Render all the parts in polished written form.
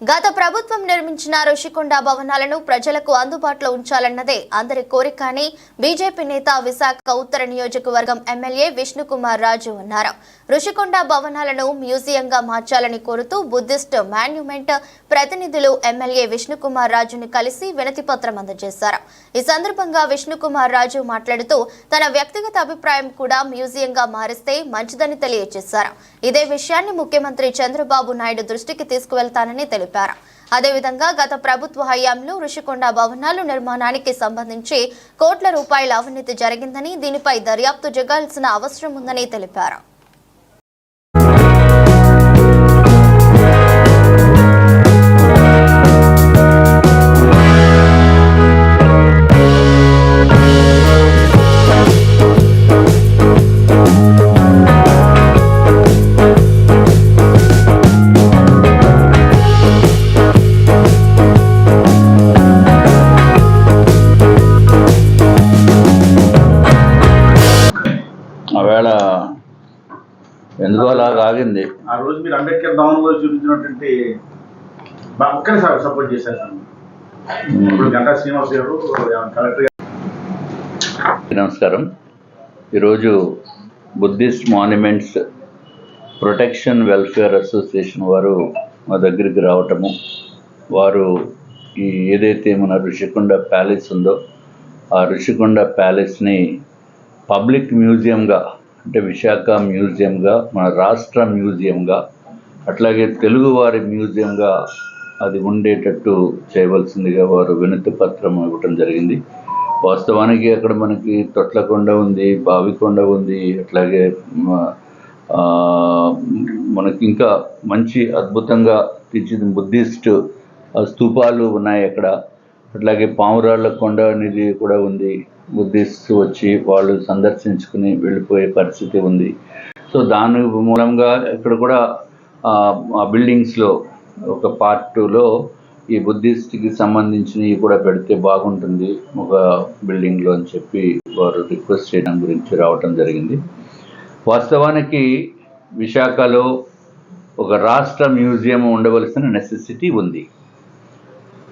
గత ప్రభుత్వం నిర్మించిన రుషికొండ భవనాలను ప్రజలకు అందుబాటులో ఉంచాలన్నదే అందరి కోరిక అని బీజేపీ నేత విశాఖ ఉత్తర నియోజకవర్గం ఎమ్మెల్యే విష్ణుకుమార్ రాజు అన్నారు. రుషికొండ భవనాలను మ్యూజియంగా మార్చాలని కోరుతూ బుద్ధిస్ట్ మాన్యుమెంట్ ప్రతినిధులు ఎమ్మెల్యే విష్ణుకుమార్ రాజుని కలిసి వినతిపత్రం అందజేశారు. ఈ సందర్భంగా విష్ణుకుమార్ రాజు మాట్లాడుతూ తన వ్యక్తిగత అభిప్రాయం కూడా మ్యూజియంగా మారిస్తే మంచిదని తెలియజేశారు. ఇదే విషయాన్ని ముఖ్యమంత్రి చంద్రబాబు నాయుడు దృష్టికి తీసుకువెళ్తానని తెలిపారు. అదేవిధంగా గత ప్రభుత్వ హయాంలో రుషికొండ భవనాలు నిర్మాణానికి సంబంధించి కోట్ల రూపాయల అవినీతి జరిగిందని, దీనిపై దర్యాప్తు జరగాల్సిన అవసరం ఉందని తెలిపారు. ఆవేళ ఎందుకో అలాగ ఆగింది. ఆ రోజు మీరు అంబేద్కర్ భవన్ లో చూపించినటువంటి ఒక్కరిసారి సపోర్ట్ చేశారు సార్. ఇప్పుడు గంటా శ్రీనివాస్ గారు కలెక్టర్. నమస్కారం. ఈరోజు Buddhist monuments protection welfare association వారు మా దగ్గరికి రావటము, వారు ఈ ఏదైతే మన రుషికొండ ప్యాలెస్ ఉందో ఆ రుషికొండ ప్యాలెస్ని పబ్లిక్ మ్యూజియంగా, అంటే విశాఖ మ్యూజియంగా, మన రాష్ట్ర మ్యూజియంగా, అట్లాగే తెలుగువారి మ్యూజియంగా అది ఉండేటట్టు చేయవలసిందిగా వారు వినతి పత్రం ఇవ్వటం జరిగింది. వాస్తవానికి అక్కడ మనకి తొట్లకొండ ఉంది, బావికొండ ఉంది, అట్లాగే మనకి ఇంకా మంచి అద్భుతంగా తీర్చిన బుద్ధిస్ట్ స్తూపాలు ఉన్నాయి అక్కడ. అట్లాగే పావురాళ్ళ కొండ అనేది కూడా ఉంది. బుద్ధిస్ట్ వచ్చి వాళ్ళు సందర్శించుకుని వెళ్ళిపోయే పరిస్థితి ఉంది. సో దాని మూలంగా ఇక్కడ కూడా ఆ బిల్డింగ్స్లో ఒక పార్ట్ 2లో ఈ బుద్ధిస్ట్కి సంబంధించినవి కూడా పెడితే బాగుంటుంది ఒక బిల్డింగ్లో అని చెప్పి వారు రిక్వెస్ట్ చేయడం గురించి రావటం జరిగింది. వాస్తవానికి విశాఖలో ఒక రాష్ట్ర మ్యూజియం ఉండవలసిన నెసెసిటీ ఉంది.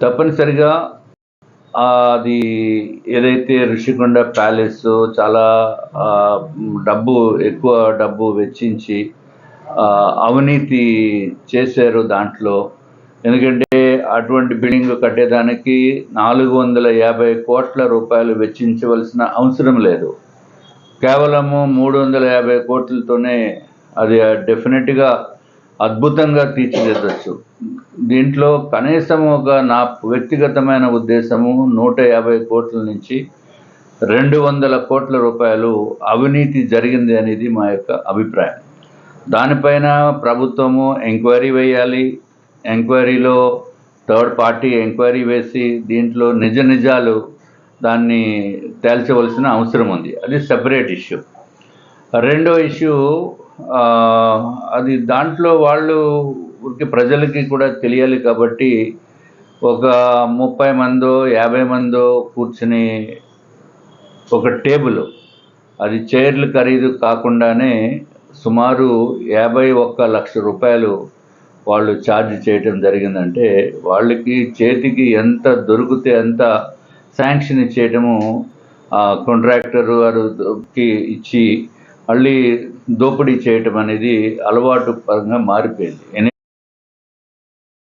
తప్పనిసరిగా అది ఏదైతే రుషికొండ ప్యాలెస్ చాలా ఎక్కువ డబ్బు వెచ్చించి అవినీతి చేశారు దాంట్లో. ఎందుకంటే అటువంటి బిల్డింగ్ కట్టేదానికి 450 కోట్ల రూపాయలు వెచ్చించవలసిన అవసరం లేదు. కేవలము 350 కోట్లతోనే అది డెఫినెట్గా అద్భుతంగా తీర్చిదిద్దచ్చు. దీంట్లో కనీసం నా వ్యక్తిగతమైన ఉద్దేశము 150 కోట్ల నుంచి 200 కోట్ల రూపాయలు అవినీతి జరిగింది అనేది మా యొక్క అభిప్రాయం. దానిపైన ప్రభుత్వము ఎంక్వైరీ వేయాలి. ఎంక్వైరీలో థర్డ్ పార్టీ ఎంక్వైరీ వేసి దీంట్లో నిజాలు దాన్ని తేల్చవలసిన అవసరం ఉంది. అది సెపరేట్ ఇష్యూ. రెండో ఇష్యూ, అది దాంట్లో వాళ్ళు ప్రజలకి కూడా తెలియాలి కాబట్టి ఒక 30 మందో 50 మందో కూర్చుని ఒక టేబుల్, అది చైర్లు ఖరీదు కాకుండానే సుమారు 51 లక్ష రూపాయలు వాళ్ళు ఛార్జ్ చేయటం జరిగిందంటే వాళ్ళకి చేతికి ఎంత దొరికితే అంత శాంక్షన్ ఇచ్చేయటము కాంట్రాక్టర్ వారికి ఇచ్చి మళ్ళీ దోపిడీ చేయటం అనేది అలవాటు పరంగా మారిపోయింది.